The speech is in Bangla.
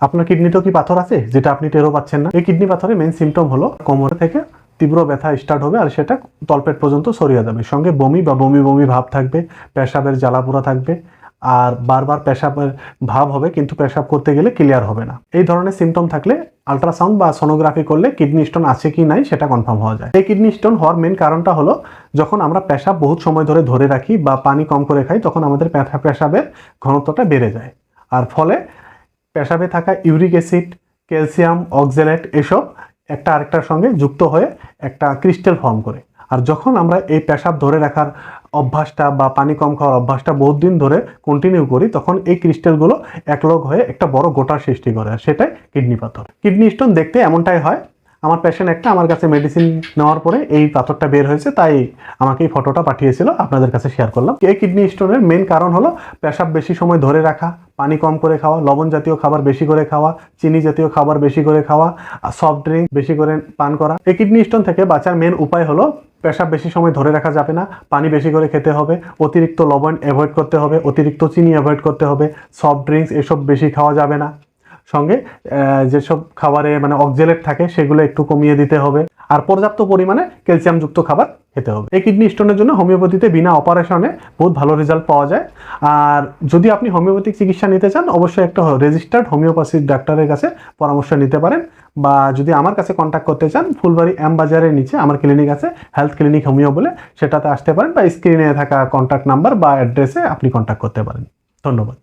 আপনার কিডনিতেও কি পাথর আছে যেটা আপনি টেরও পাচ্ছেন না? এই কিডনি পাথরের মেইন সিমটম হলো কোমর থেকে তীব্র ব্যথা স্টার্ট হবে আর সেটা তলপেট পর্যন্ত ছড়িয়ে যাবে, সঙ্গে বমি বা বমি বমি ভাব থাকবে, পেশাবের জ্বালাপোড়া থাকবে, আর বারবার পেশাবের ভাব হবে কিন্তু পেশাব করতে গেলে ক্লিয়ার হবে না। এই ধরনের সিমটম থাকলে আল্ট্রাসাউন্ড বা সোনোগ্রাফি করলে কিডনি স্টোন আছে কি নাই সেটা কনফার্ম হওয়া যায়। এই কিডনি স্টোন হওয়ার মেন কারণটা হলো যখন আমরা পেশাব বহুত সময় ধরে রাখি বা পানি কম করে খাই, তখন আমাদের পেশাবের ঘনত্বটা বেড়ে যায়, আর ফলে পেশাবে থাকা ইউরিক অ্যাসিড, ক্যালসিয়াম, অক্সালেট এসব একটা আরেকটার সঙ্গে যুক্ত হয়ে একটা ক্রিস্টাল ফর্ম করে। আর যখন আমরা এই পেশাব ধরে রাখার অভ্যাসটা বা পানি কম খাওয়ার অভ্যাসটা বহুত দিন ধরে কন্টিনিউ করি, তখন এই ক্রিস্টালগুলো একলগ হয়ে একটা বড় গোটার সৃষ্টি করে, আর সেটাই কিডনি পাথর। কিডনি স্টোন দেখতে এমনটাই হয়। আমার পেশেন্ট একটা আমার কাছে মেডিসিন নেওয়ার পরে এই পাথরটা বের হয়েছে, তাই আমাকে এই ফটোটা পাঠিয়েছিল, আপনাদের কাছে শেয়ার করলাম। এই কিডনি স্টোনের মেন কারণ হলো পেশাব বেশি সময় ধরে রাখা, পানি কম করে খাওয়া, লবণ জাতীয় খাবার বেশি করে খাওয়া, চিনি জাতীয় খাবার বেশি করে খাওয়া, সফট ড্রিঙ্ক বেশি করে পান করা। এই কিডনি স্টোন থেকে বাঁচার মেন উপায় হলো পেশাব বেশি সময় ধরে রাখা যাবে না, পানি বেশি করে খেতে হবে, অতিরিক্ত লবণ অ্যাভয়েড করতে হবে, অতিরিক্ত চিনি অ্যাভয়েড করতে হবে, সফট ড্রিঙ্কস এসব বেশি খাওয়া যাবে না, সঙ্গে যেসব খাবারে মানে অক্সালেট থাকে সেগুলো একটু কমিয়ে দিতে হবে, আর পর্যাপ্ত পরিমাণে ক্যালসিয়ামযুক্ত খাবার খেতে হবে। এই কিডনি স্টোনের জন্য হোমিওপ্যাথিতে বিনা অপারেশনে বহুত ভালো রেজাল্ট পাওয়া যায়। আর যদি আপনি হোমিওপ্যাথিক চিকিৎসা নিতে চান, অবশ্যই একটা রেজিস্টার্ড হোমিওপ্যাথিক ডাক্তারের কাছে পরামর্শ নিতে পারেন, বা যদি আমার কাছে কন্ট্যাক্ট করতে চান, ফুলবাড়ি এম বাজারের নিচে আমার ক্লিনিক আছে, হেলথ ক্লিনিক হোমিও বলে, সেটাতে আসতে পারেন, বা স্ক্রিনে থাকা কন্ট্যাক্ট নাম্বার বা অ্যাড্রেসে আপনি কন্ট্যাক্ট করতে পারেন। ধন্যবাদ।